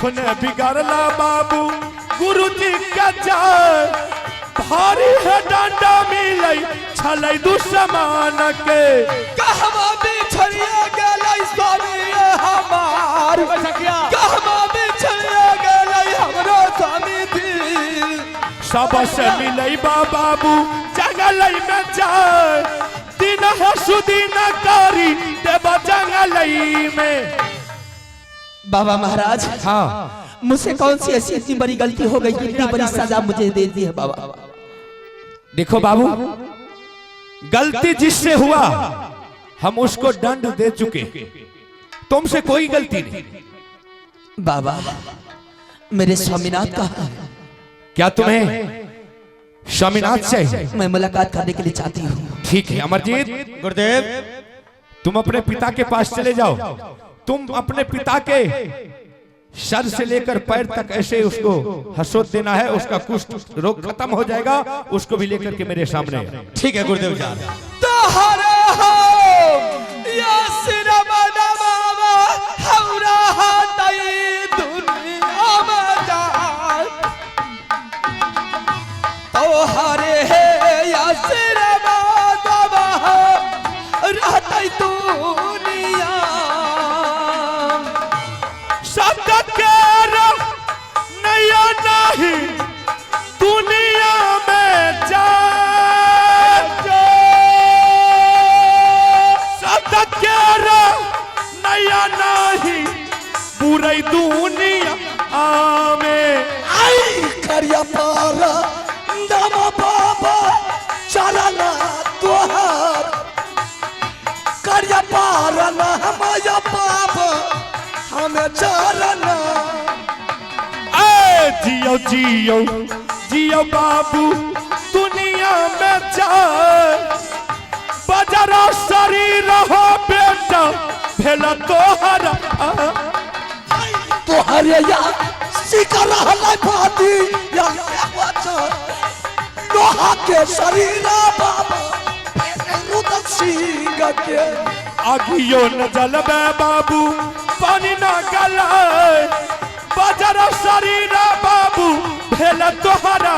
कुछ न बिगाड़ला बाबू गुरु जी का जान भारी है डांडा मिलै छलै दुश्मन के कहवा बिछड़िया गेलै स्वामी हमार कहवा बिछड़िया गेलै हमरो स्वामी दिल सबसे मिलै बाबू जंगलै में जाए दिन है सुदीन कारी देव जंगलै में। बाबा महाराज हाँ मुझसे कौन सी ऐसी इतनी बड़ी गलती हो गई कि इतनी बड़ी सजा मुझे दे दी है बाबा। देखो बाबू गलती जिससे हुआ हम उसको दंड दे चुके तुमसे कोई गलती नहीं। बाबा मेरे स्वामीनाथ का क्या तुम्हें स्वामीनाथ से मैं मुलाकात करने के लिए चाहती हूँ। ठीक है अमरजीत गुरुदेव तुम अपने पिता के पास चले जाओ। तुम अपने पिता के सर से लेकर पैर तक ऐसे उसको हसोत देना है उसका कुष्ठ रोग खत्म हो जाएगा उसको भी लेकर के मेरे सामने। ठीक है गुरुदेव जा दुनिया में जा नया नहीं पूरे दुनिया में आई करिया पारा नम बाबा चलना तोहार करिया पारा न हमारा बाबा हमें चलना। जियो जियो जियो बाबू दुनिया में जाए बजरा शरीर हो बेटा भेला तोहरा तोहरे या सिकर हलाई भाती या लोहा के शरीर बाबा रुदल सिंह के आगियो न जलबे बाबू पानी न गलाए बजरा शरीर बाबू भेला तोहरा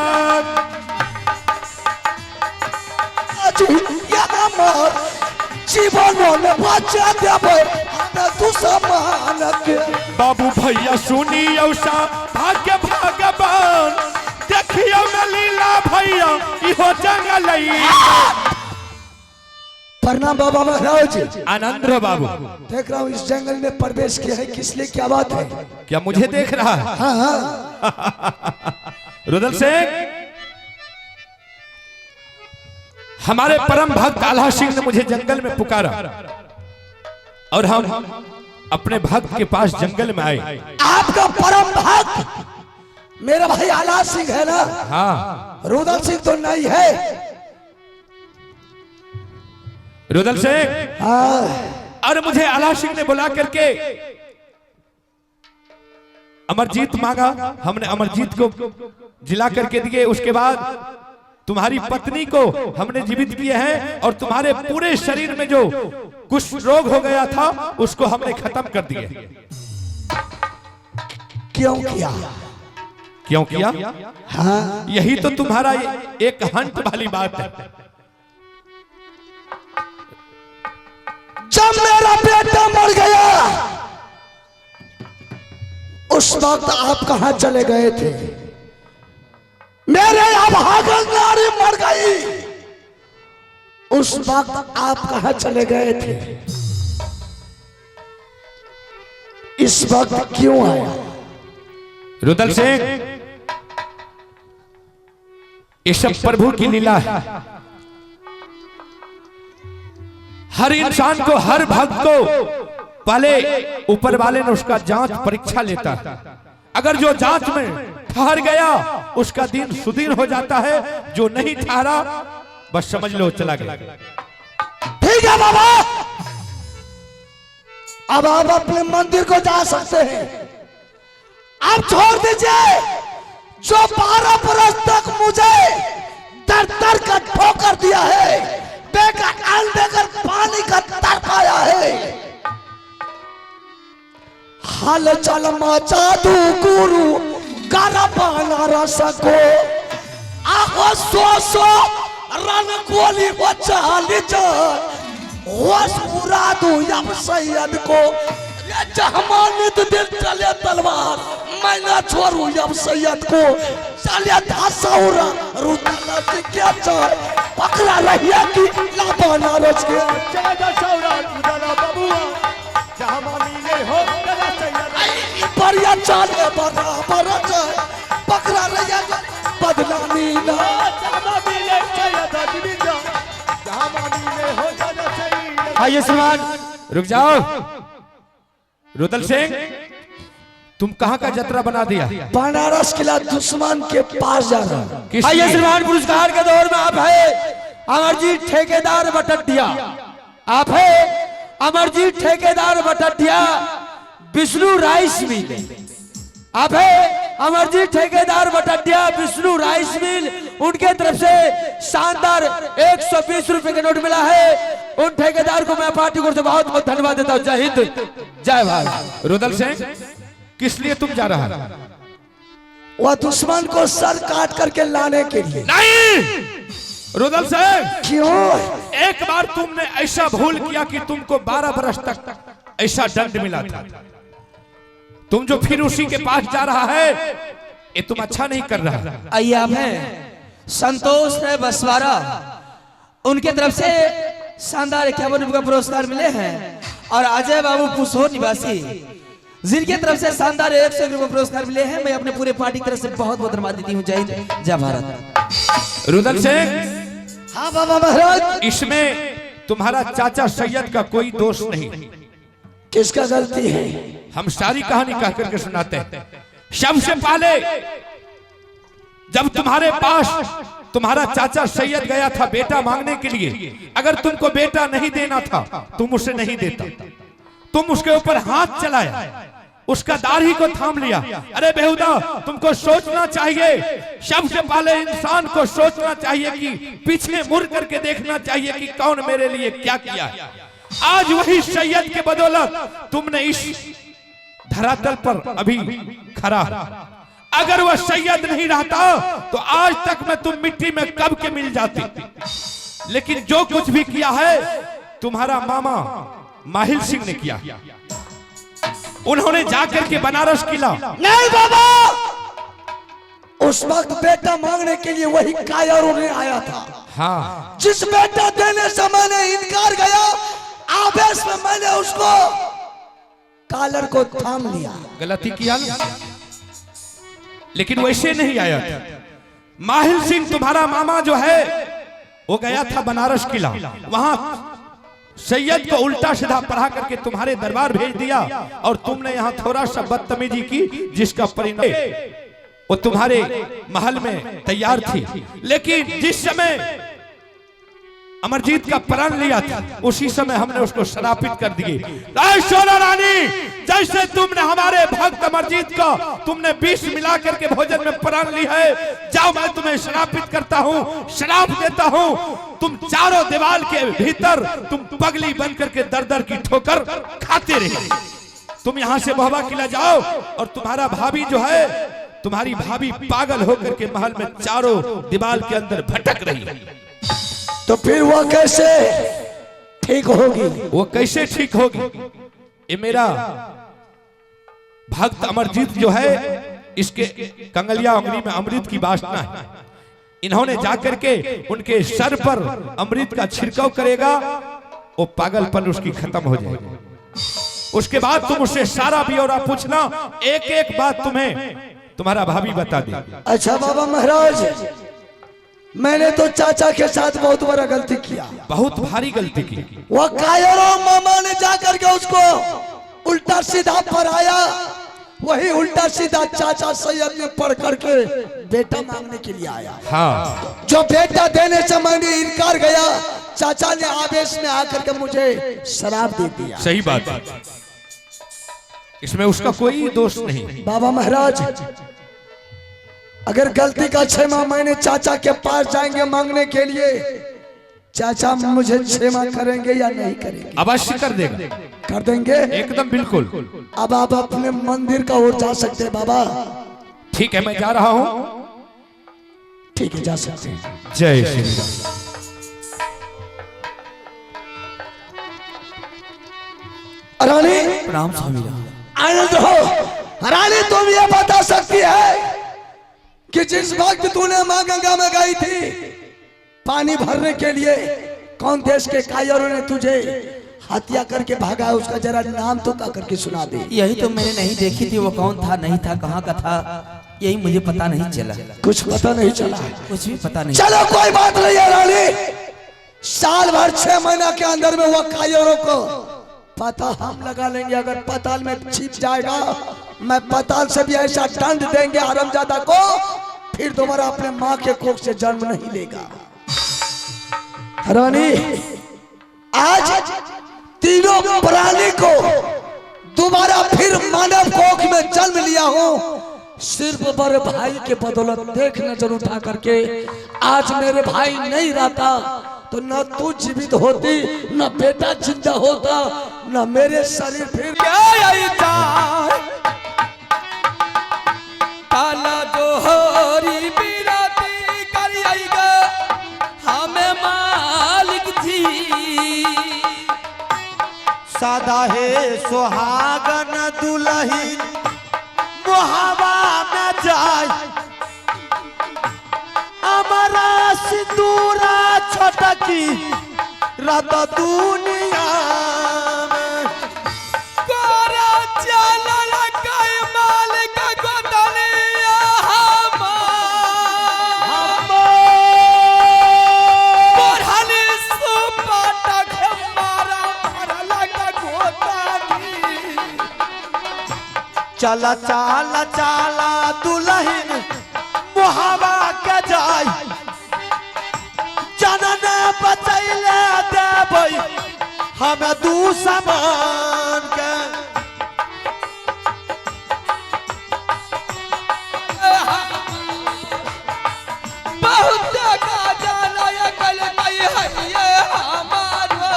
जीवन में बचा देवे दुश्मन के। बाबू भैया सुनियो सा भाग्य भगवान देखियो में लीला भैया इहो जंगलई। प्रणाम बाबा महाराज। आनंद रहो बाबू। देख रहा हूँ इस जंगल में प्रवेश किया है किस लिए क्या बात है? क्या मुझे देख रहा है? हाँ हाँ रुदल सिंह हमारे परम भक्त आल्हा सिंह ने मुझे जंगल में पुकारा और हम अपने भक्त के पास जंगल में आए। आपका परम भक्त मेरा भाई आल्हा सिंह है ना? हाँ रुदल सिंह तो नहीं है। रुदल सिंह हाँ और मुझे आल्हा सिंह ने बुला करके अमरजीत मांगा। हमने अमरजीत को जिला करके दिए। उसके बाद तुम्हारी पत्नी को हमने जीवित किए हैं और तुम्हारे पूरे शरीर में जो कुछ रोग हो गया था उसको हमने खत्म कर दिए। क्यों किया? क्यों किया? हाँ यही तो तुम्हारा एक हंट वाली बात है। जब मेरा बेटा मर गया उस वक्त आप कहां चले गए थे? मेरे अभागन नारी मर गई उस वक्त आप कहां चले गए थे? इस वक्त क्यों आया? रुदल सिंह ये सब प्रभु की लीला है। हर इंसान को हर भक्त को पहले ऊपर वाले ने उसका जांच परीक्षा लेता है। अगर जो जांच में ठहर गया उसका दिन सुदीन हो जाता है, जो नहीं ठहरा बस समझ लो चला गया। ठीक है बाबा अब आप अपने मंदिर को जा सकते हैं। आप छोड़ दीजिए जो 12 बरस तक मुझे दर दर का ठोकर दिया है, बेकार अन्न देकर पानी का तरकाया है। हाल चल मचा दू गुरु गारा बनारस को आहो सो सो रन गोली बचा ली होश उड़ा दू अब सैयद को जहमानित दिल चले तलवार मैं ना छोड़ू अब सैयद को चले धासौरा रुदला से क्या चार पकड़ा रहिया की ला बनारस के चला दशौरा रुदला बबुआ जहां मिले हो चला सैयद बढ़िया चाले बराबर पकड़ा रहिया बदला मीना जहां मिले सैयद अजमीजा जहां मिले हो चला सैयद। आइए श्रीमान रुक जाओ। रुदल सिंह तुम कहाँ का जतरा बना दिया? बनारस किला दुश्मन के पास जा रहा हूं। आइए श्रीमान पुरस्कार के दौर में आप है अमरजीत ठेकेदार बटटिया, आप है अमरजीत ठेकेदार बटटिया विष्णु राइस मिल, आप है अमरजीत ठेकेदार बटटिया विष्णु राइस मिल, उनके तरफ से शानदार 120 रुपए का नोट मिला है। उन ठेकेदार को मैं पार्टी को से बहुत बहुत धन्यवाद देता हूँ। जय हिंद जय भारत। रुदल सिंह किस लिए तुम जा रहा है? वह दुश्मन को सर काट करके लाने के लिए। नहीं रुदल सिंह, क्यों? एक बार तुमने ऐसा भूल किया कि तुमको 12 बरस तक ऐसा दंड मिला था। तुम जो फिर उसी के पास जा रहा है ये तुम अच्छा नहीं कर रहा। आइए आप हैं संतोष है बसवारा, उनके तरफ से शानदार 51 रुपए का पुरस्कार मिले हैं। और अजय बाबू पुसो निवासी जिनके तरफ से शानदार 100 रुपए पुरस्कार मिले हैं। मैं अपने पूरे पार्टी की तरफ से बहुत बहुत धन्यवाद देती हूँ। जय हिंद जय भारत। रुदल सिंह, हाँ बाबा महाराज, इसमें तुम्हारा चाचा सैयद का कोई दोष नहीं। किसका गलती है? हम सारी कहानी कह करके सुनाते हैं। सबसे पहले जब तुम्हारे पास तुम्हारा चाचा सैयद गया था बेटा मांगने के लिए, अगर तुमको बेटा नहीं देना था तुम उसे नहीं देता, तुम उसके ऊपर हाथ चलाया, उसका दाढ़ी को थाम लिया। अरे बेहुदा, तुमको सोचना चाहिए। सबसे पहले इंसान को सोचना चाहिए कि पीछे मुड़ करके देखना चाहिए कि कौन मेरे लिए क्या किया है। आज वही सैयद के बदौलत तुमने इस धरातल पर अभी खड़ा। अगर वह सैयद नहीं रहता तो आज तक मैं तुम मिट्टी में कब के मिल जाती। लेकिन जो कुछ भी किया है तुम्हारा मामा माहिल सिंह ने किया। उन्होंने जाकर के बनारस किला। नहीं बाबा, उस वक्त बेटा मांगने के लिए वही कायर उन्हें आया था। हाँ, जिस बेटा देने से मैंने इनकार गया, आवेश में मैंने उसको कालर को थाम लिया। गलती किया ना? लेकिन वैसे नहीं आया था। माहिल सिंह तुम्हारा मामा जो है वो गया था बनारस किला, वहां सैयद को उल्टा सीधा पढ़ा करके तुम्हारे दरबार भेज दिया और तुमने यहाँ थोड़ा सा बदतमीजी की जिसका परिणाम वो तुम्हारे महल में तैयार थी। लेकिन जिस समय अमरजीत का प्राण लिया था उसी समय हमने उसको श्रापित कर दिए। सोना रानी, जैसे तुमने हमारे भक्त अमरजीत का तुमने विष मिला करके भोजन में प्राण ली है, जाओ मैं तुम्हें श्रापित करता हूँ, श्राप देता हूँ। तुम चारों दीवार के भीतर तुम पगली बन करके दर दर की ठोकर खाते रहे। तुम यहाँ से बहवा किला जाओ और तुम्हारा भाभी जो है, तुम्हारी भाभी पागल होकर के महल में चारों दीवार के अंदर भटक रही है। तो फिर वो कैसे ठीक होगी? वो कैसे ठीक होगी? ये मेरा भक्त अमरजीत जो है इसके कंगलिया उंगली में अमृत की वासना है। इन्होंने जाकर के उनके सर पर अमृत का छिड़काव करेगा, वो पागलपन उसकी खत्म हो जाएगी। उसके बाद तुम उससे सारा ब्यौरा पूछना, एक एक बात तुम्हें तुम्हारा भाभी बता दे। अच्छा बाबा महाराज, मैंने तो चाचा के साथ बहुत बड़ा गलती किया, बहुत भारी गलती की। वो कायरों मामा ने जाकर के उसको उल्टा सीधा पढ़ाया, वही उल्टा सीधा चाचा सैयद ने पढ़ करके बेटा मांगने के लिए आया। हाँ, जो बेटा देने से मैंने इनकार गया, चाचा ने आवेश में आकर के मुझे शराब दे दिया। सही बात है, इसमें उसका कोई दोष नहीं। बाबा महाराज, अगर गलती का क्षमा मैंने चाचा के पास जाएंगे मांगने के लिए, चाचा मुझे क्षमा करेंगे या नहीं करेंगे? अवश्य कर देगा। कर देंगे? एकदम बिल्कुल। अब आप अपने मंदिर का ओर जा सकते हैं बाबा। ठीक है, मैं जा रहा हूं। ठीक है, जा सकते हैं। जय श्री राम। रानी प्रणाम स्वामी। आनंद हो। रानी तुम ये बता सकती है कि जिस वक्त तूने मां गंगा में गई थी पानी भरने के लिए, कौन देश के कायरों ने तुझे हत्या करके भागा, उसका जरा नाम तो का करके सुना दे। यही तो मैंने नहीं देखी थी, वो कौन था, नहीं था, कहाँ का था, यही मुझे पता नहीं चला। कुछ पता नहीं चला? कुछ भी पता नहीं। चलो कोई बात नहीं है रानी, साल भर 6 महीना के अंदर में वो कायरों को पता हम लगा लेंगे। अगर पताल में छिप जाएगा, मैं पताल से भी ऐसा दंड देंगे हरामजादा को, फिर दोबारा अपने माँ के कोख से जन्म नहीं लेगा। रानी आज तीनों प्राणी को दोबारा फिर मानव कोख में जन्म लिया हूँ, सिर्फ बड़े भाई के बदौलत। देख नजर उठा करके, आज मेरे भाई नहीं रहता तो न तू जीवित होती, न बेटा जिंदा होता, न मेरे शरीर फिर काला जोहरी बिराती करिएगा हमें मालिक जी। सादा है सुहागन दुल्हन मोहबा में जाय, हमारा सिंदूरा छटकी रत दुनिया में। गोरा चलल कई मालिक गोदलिया बढ़ली सुपाटक मारा भरला का गोदानी। चला चाला चाला दुल्हन मोहबा के जाय, जनन बचैले देबै हमें दू समान के। बहुत का जाना ये कल कई है ये हमारो।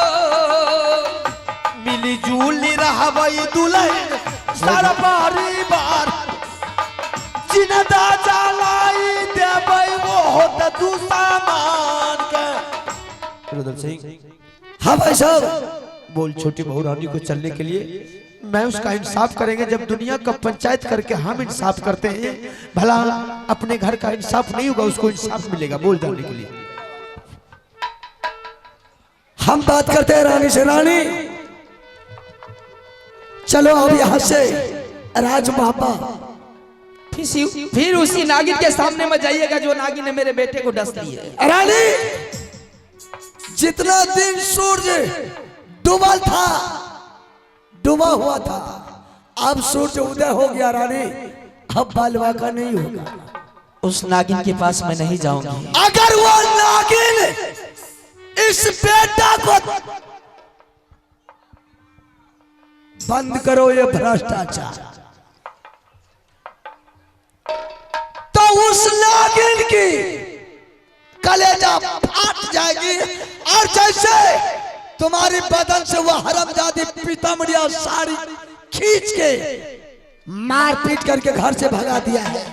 मिली जुली रहबै दुल्हन सारा परिवार, जिनदा जलाई देबै वो होत दू समान के। रुद्र सिंह, हाँ भाई साहब, बोल छोटी बहू रानी को चलने के लिए मैं उसका इंसाफ करेंगे। जब दुनिया का पंचायत करके हम इंसाफ करते हैं, भला अपने घर का इंसाफ नहीं होगा, उसको इंसाफ मिलेगा। बोल जाने के लिए हम बात करते हैं रानी से। रानी चलो अब यहाँ से राज बाबा। फिर उसी नागिन के सामने में जाइएगा जो नागिन ने मेरे बेटे को डस दी है। रानी जितना दिन सूर्य डूबल था, डूबा हुआ था, अब सूर्य उदय हो गया रानी, अब बालवा का नहीं होगा। उस नागिन के पास मैं नहीं जाऊंगी। अगर वो नागिन इस बेटा को बंद करो ये भ्रष्टाचार, तो उस नागिन की कलेजा फाट जाएगी। और जैसे तुम्हारी बदन से वो हरामजादी पीताम्बरिया साड़ी खींच के मार पीट करके घर से भगा दिया है।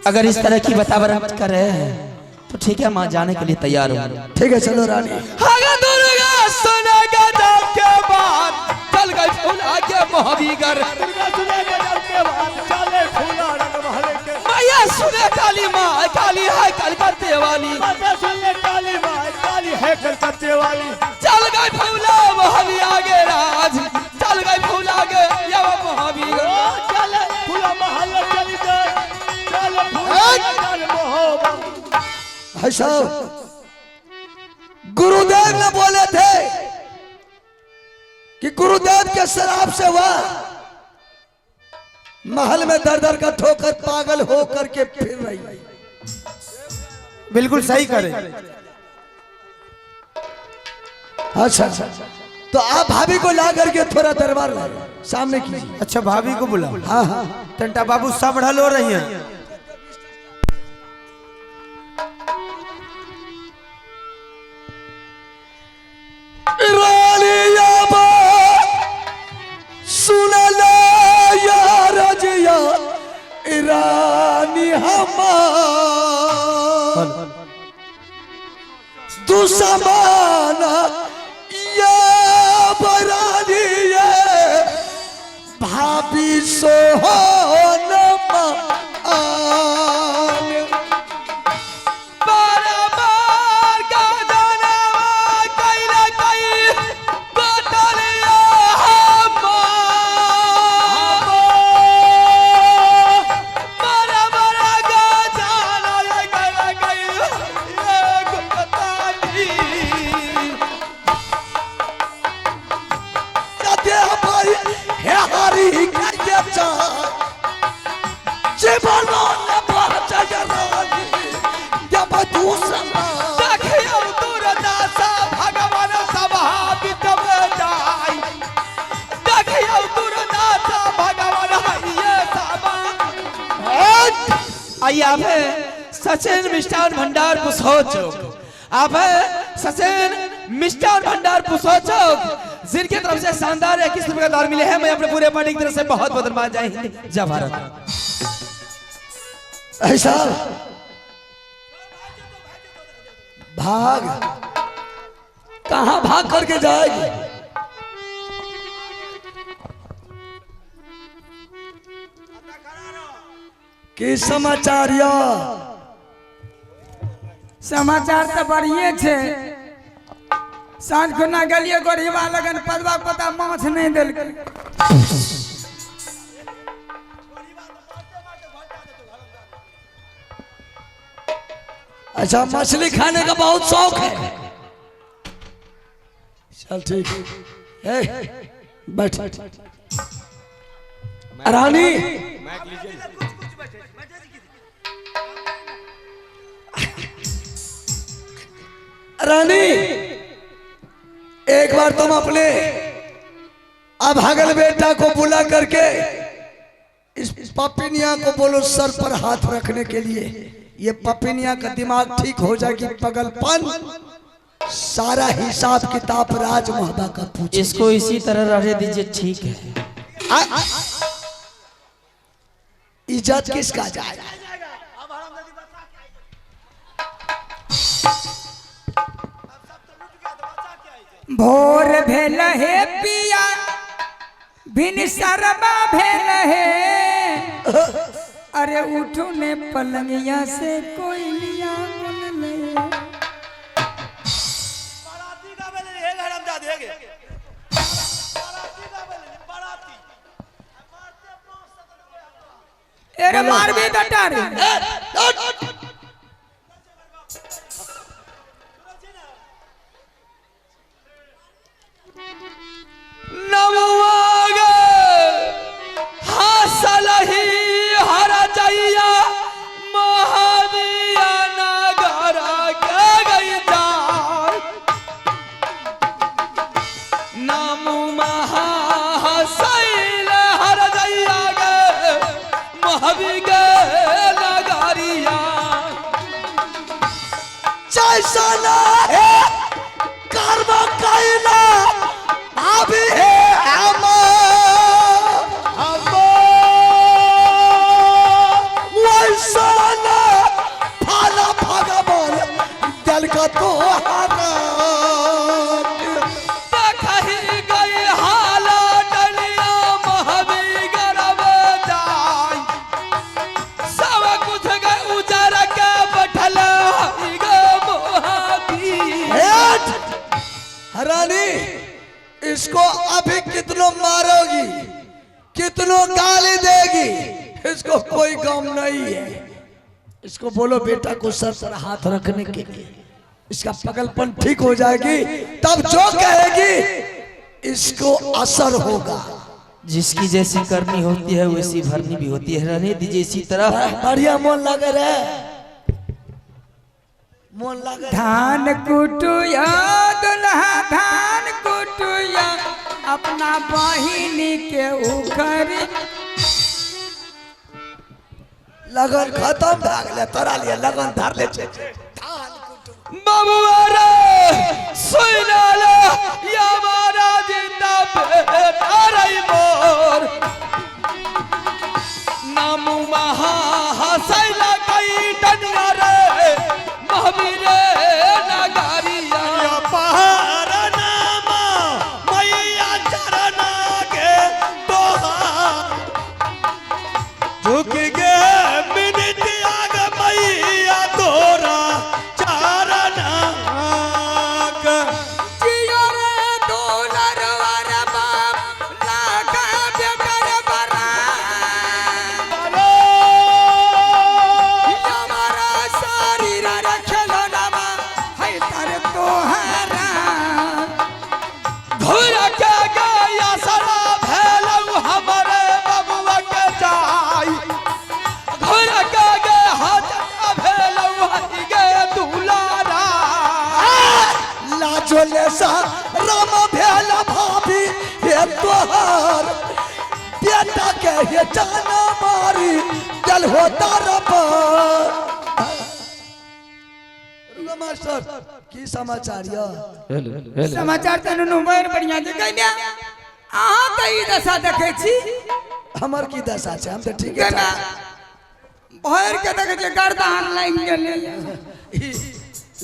अगर इस तरह की वातावरण कर रहे हैं तो ठीक है, माँ जाने के लिए तैयार हूँ। ठीक है, चलो रानी। दुर्गा सुनेगा जब के बाद चल गई फूल आगे महावीगर। चले फूला रंग महल के, मैया सुने काली माँ, काली है कलकत्ते वाली। सुनले काली माँ, काली है कलकत्ते वाली। चल गई फूला महावी आगे राज, चल गई फूल आगे ये महावीगर। चले फूला महल चली गए, चले फूला मोहब्बत। भाई साहब, गुरुदेव ने बोले थे कि गुरुदेव के शराब से वह महल में दर दर का ठोकर पागल हो करके फिर रही। बिल्कुल सही करे। अच्छा, तो आप भाभी को ला करके थोड़ा दरबार सामने कीजिए। अच्छा, भाभी को बुला। हाँ हाँ, टंटा बाबू सब ढल हो रही हैं। रानिया सुन ले या रजिया रानी हमार दुश्मन या बरानी ये भाभी सोहन आइए आप है सचिन मिष्ठान भंडार पुसो चौक। आप है सचिन मिष्ठान भंडार पुसो चौक, जिनकी तरफ से शानदार 21 रुपए का दान मिले हैं। मैं अपने पूरे पार्टी की तरफ से बहुत बहुत धन्यवाद। जय हिंद जय भारत। ऐसा भाग कहां भाग करके जाएगी? की समाचार या समाचार तो बढ़िए छे। सांझ खुना गलिए गरीबा लगन पदवा पता माछ नहीं दिल। अच्छा मछली खाने का बहुत शौक है। चल ठीक है बैठ। रानी रानी एक बार तुम अपने अभागल बेटा को बुला करके इस पपिनिया को बोलो सर पर हाथ रखने के लिए। ये पपिनिया का दिमाग ठीक हो जाएगी। पगलपन सारा हिसाब किताब राज मोहब्बा का पूछे। इसको इसी तरह रहने दीजिए, ठीक है। इज्जत किसका जाएगा? भोर भेल हे पिया बिन सरबा भेल हे। अरे उठू ने पलंगिया से कोई लिया बोल ले। बाराती का बेले हे गरम जा देगे बाराती का बेले बाराती एरे मार भी दटारी। इसको अभी कितनों मारोगी, कितनों गाली देगी, इसको कोई गम नहीं है। इसको बोलो बेटा को सर पर हाथ रखने के लिए, इसका पगलपन ठीक हो जाएगी। तब जो कहेगी इसको असर होगा। जिसकी जैसी करनी होती है वैसी भरनी भी होती है। रहने दीजिए इसी तरह। बढ़िया मन लगे रे, मन लगे। धान कुटुया दुल्हा धान कुटुया अपना बहिनी के उखर। लगन खत्म भाग ले तोरा लिए लगन धर ले। बाबुआ रे सुना ले या मारा जिंदा बेटा रही मोर नामू महा हसैला कई डनिया रे महावीरे नगारिया या पहाड़ नामा मैया चरना के दोहा झुक गे मिनट आग मैया तोरा चरना के जियो रे डोलर वर बाप लागा बेकर बरा हमारा शरीर रखलो नामा है तारे तोहरा घुर के गया सरा भेलौ हमरे बबुआ के जाई घुर के गे हाथ भेलौ हई गे दुलारा लाजोले सा राम भेला भाभी हे तोहर बेटा के हे जाना मारी दिल हो तारा पर मास्टर की समाचार या समाचार त नुनु बड़ बढ़िया जे कइया अहाँ कई दशा देखै छी हमर की दशा छै हम तो ठीक केना है भर के देखै छी गर्दन लाइन गेले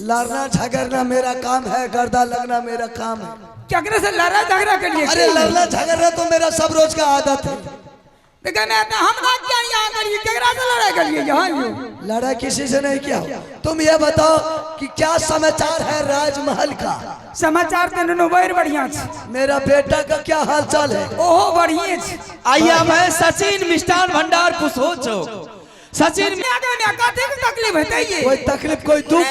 लड़ना झगड़ना मेरा काम है गर्दा लगना मेरा काम है केकरे से लड़ा झगड़ा कर लिए अरे लड़ना झगड़ना तो मेरा सब रोज का आदत है लेकिन हमरा क्या यहाँ करिए केकरा से लड़ाई करिए यहाँ यो लड़ाई किसी से नहीं किया तुम ये बताओ कि क्या समाचार है राजमहल का समाचार त नुनु बड़ बढ़िया छै मेरा बेटा का क्या हाल चाल है ओहो बढ़िए छै आइया मैं सचिन मिष्ठान भंडार कुशो छो सचिन में आगे में कथी के तकलीफ हेतै ये कोई तकलीफ कोई दुख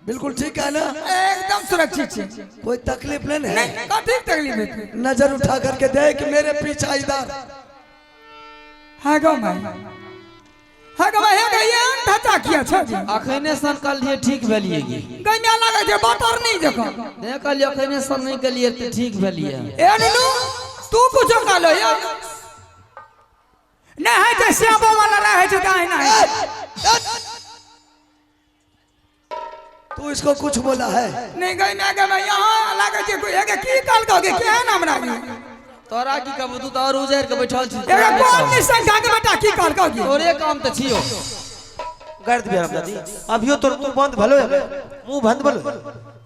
बिल्कुल ठीक है ना एकदम सुरक्षित छै कोई तकलीफ नहीं है नहीं कथी के तकलीफ हेतै नजर उठा करके देख मेरे पीछे इधर हाँ गो मैं हाँ गो मैं गइया धचा किया छ जी अखने सन कल ये ठीक भेलिए गइया लागे छै बतर नहीं देखो ने कल अखने सन नहीं कलिए त ठीक भेलिए ए नुनु तू कुछ कालो या नहीं है जे श्यामो वाला रहे छै काहे नहीं तू इसको कुछ बोला है नहीं गइया के मैं यहाँ लागे छै कोई के की काल कहोगे केहन हमरा तोरा की कहबू तू तो और उजैर के बैठल छी एगो कोन निसंख्या के बेटा की काल कहोगे तोरे काम त छियो गर्द बेरम दादी अभियो तोर मुंह बंद भलो है मुंह बंद भलो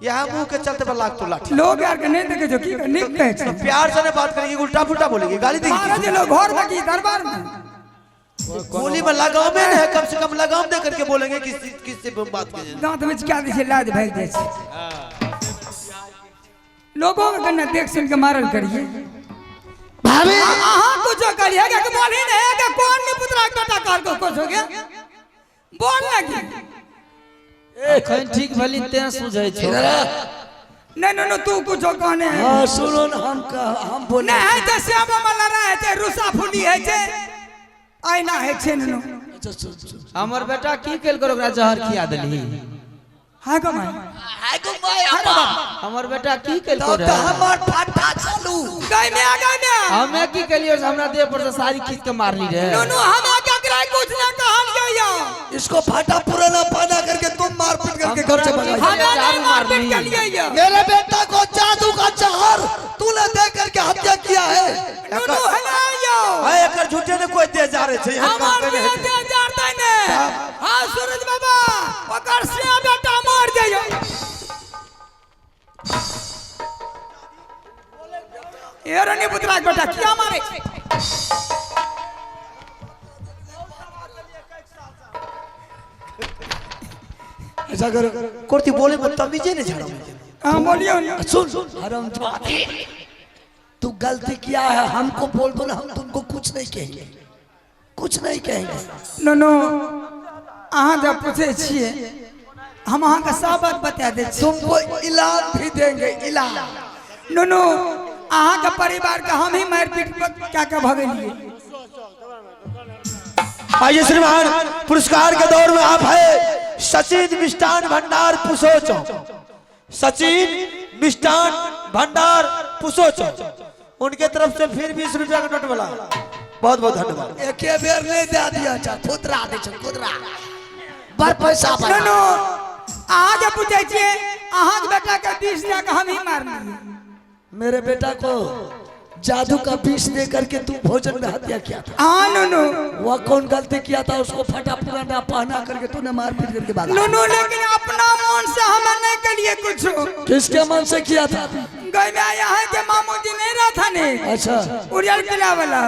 यहाँ मुंह के चलते पर लाख तो लाख लोग यार के नहीं देखे जो की निक कहे छै प्यार से नहीं बात करेंगे उल्टा पुल्टा बोलेंगे गाली देंगे महाराज लोग घर में की दरबार में गोली में लगाम में है कम से कम लगाम दे करके बोलेंगे किससे बात करें दांत में क्या दे छै लाज भाग दे छै लोगों के कन्ने देख सुन के मारल करिए भाभी अहाँ कुछ करिए कि बोली नहीं कि कौन नहीं पुत्रा बेटा कार को कुछ हो गया बोल लगी अखन ठीक भेली ते सुझै छौ नहीं नहीं तू कुछ कहने हाँ सुनो ना हम बोले नहीं है जे श्यामा वाला रहे छै रुसा फुली है छै आईना है छै नु हमर बेटा की केल करो ओकरा जहर खिया देली हां गो माय हमर बेटा की केल तो करो हमार फाटा चालू गई में आ गई में हमें की केलियो हमरा देह पर से सारी खींच के मारली रे नु हम आके करा कुछ ना कहल गया इसको फाटा पुराना पाना करके तुम मारपीट करके घर से भगाई हमें नहीं मारपीट कर लिए मेरे बेटा को जादू का जहर तूने दे करके हत्या किया है नु हलायो हां एकर झूठे ने कोई दे जा रहे छे यहाँ काम हमार करे दे जारता ने हां सूरज बाबा ओकर से बेटा मार दियो ए रानी पुत्रा के बेटा क्या मारे ऐसा करो कोर्ती बोले मत तमीजे ने झाड़ा मुझे हां बोलियो ना सुन हराम तू गलती किया है हमको बोल दो ना हम तुमको कुछ नहीं कहेंगे कुछ नहीं कहेंगे नो नो अहाँ जब पूछे छिए हम अहाँ का सब बात बता दे छी तुमको इलाज भी देंगे इलाज नो नो अहाँ का परिवार का हम ही मारपीट क्या क्या भगलिए आइए श्रीमान पुरस्कार के दौर में आप है सचिन मिष्ठान भंडार पुसोचो सचिन मिष्ठान भंडार पुसोचो उनके तरफ से फिर 20 रुपया का नोट वाला बहुत बहुत धन्यवाद एक बेर नहीं दे दिया था खुदरा दे छ खुदरा बर पैसा नो नो अहाँ जब पूछे छिए अहाँ के बेटा के 20 तक हम ही मारनी। मेरे बेटा को जादू का विष दे करके तू भोजन में हत्या किया था। हाँ नुनू वह कौन गलती किया था? उसको फटा पुराना पहना करके तूने मार पीट करके भागा। नुनू, लेकिन अपना मन से हमें नहीं के लिए कुछ। किसके मन से किया था? गए में यहाँ के मामू जी नहीं रहा था ने। अच्छा उड़ियल किला वाला।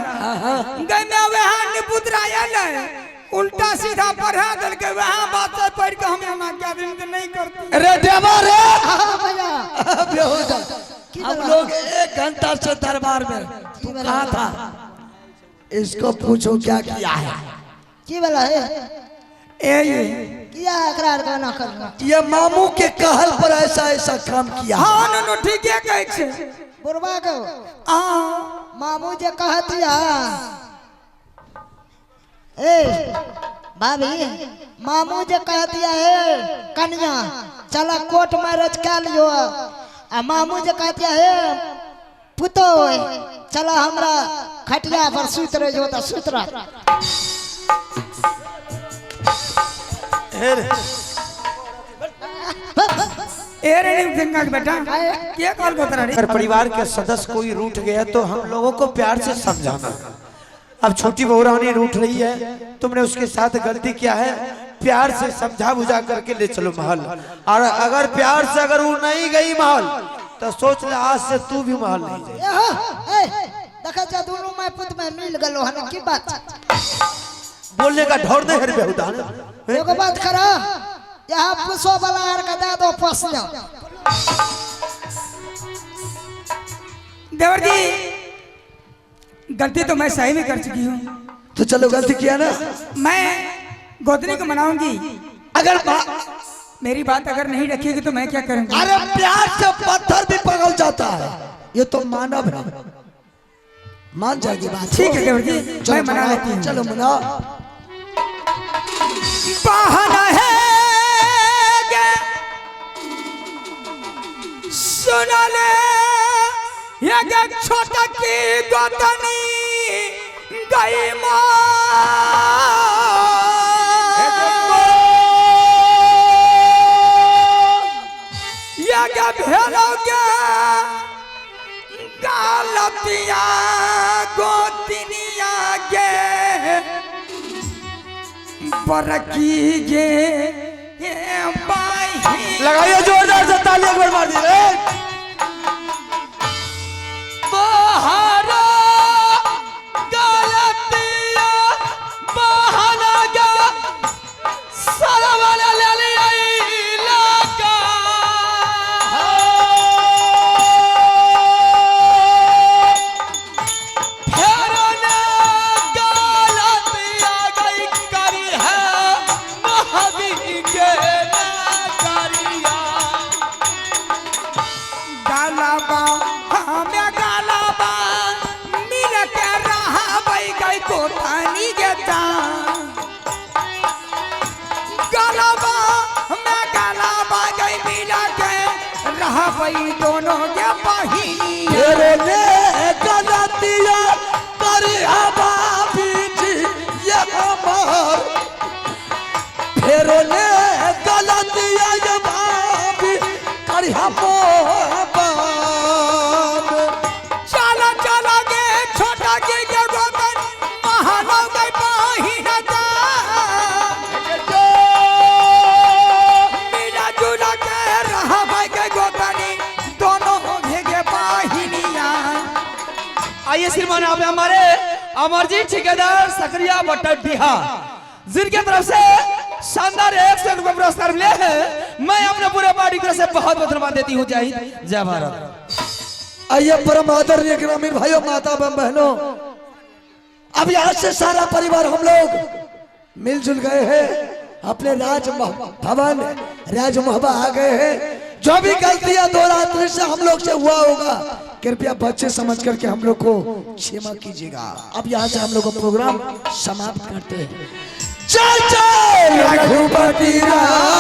हाँ। गए में वहाँ निपुत्र आया उल्टा सीधा पढ़ा दल के वहाँ बात पढ़ के हम ना क्या दिन नहीं करते। अरे देवा रे बेहोदा, हम लोग 1 घंटा से दरबार में, तू कहाँ था? इसको पूछो क्या किया है? की वाला है ये किया इकरार करना करना ये मामू के कहल पर ऐसा ऐसा काम किया। हाँ नुनू ठीक है कहे छे। बुरबा को हाँ मामू जे कहतिया ए भाभी मामू जे कहतिया है कन्या चला कोर्ट मैरिज कर लियो आ मामू जे कहतिया है पुतो चला हमरा खटिया पर सुत रह जो त सुत रह। बेटा क्या कॉल बता अगर परिवार के सदस्य कोई रूठ गया तो हम लोगों को प्यार से समझाना। अब छोटी बहू रानी रूठ रही है, तुमने उसके साथ गलती किया है, प्यार से समझा बुझा करके ले चलो महल। और अगर प्यार से अगर वो नहीं गई महल तो सोच ले आज से तू भी महल नहीं जाए। देखा जा दोनों मैं पुत में मिल गलो हन की बात बोलने का ढौर नहीं है बेहुदा। एगो बात करा यहाँ पुसो वाला यार का दे दो फंस जाओ। देवर जी गलती तो मैं सही में कर चुकी हूँ। तो चलो गलती किया ना, मैं गोदनी को मनाऊंगी। अगर मेरी बात अगर नहीं रखिएगी तो मैं क्या करूंगा? अरे प्यार से पत्थर भी पिघल जाता है, ये तो मानव है, मान जाएगी बात। ठीक है देवर जी मैं मना लेती हूँ। चलो मना। बहाना है सुना ले ये छोटा की गोतनी गई ये भेलोगे गालतिया गोतनिया गे बरकी गे लगाइए जोरदार से ताली, एक बार मार दीजिए। दोनों क्या बहिनी गलतिया करी ये हमार फेरो ले गलतिया ये भाभी करी चला चला गे छोटा के गोतन महानो गई बहिना जा मिला जुला के रहा भाई के गोतनी दोनों भेगे बहिनिया। आइए श्रीमान आप हमारे अमरजीत ठेकेदार सकरिया बटडिहा जिनके तरफ से शानदार 100 रुपये पुरस्कार मिले हैं। मैं अपने पूरे पार्टी की तरफ से बहुत बहुत धन्यवाद देती हूँ। जय हिंद जय भारत। आइए परम आदरणीय ग्रामीण भाइयों माता बहनों, अब यहाँ से सारा परिवार हम लोग मिलजुल गए हैं, अपने राज भवन राज महबा आ गए हैं। जो भी गलतियां 2 रात्रि से हम लोग से हुआ होगा कृपया बच्चे समझ करके हम लोग को क्षमा कीजिएगा। अब यहाँ से हम लोग का प्रोग्राम समाप्त करते हैं। जय जय रघुपति राघव।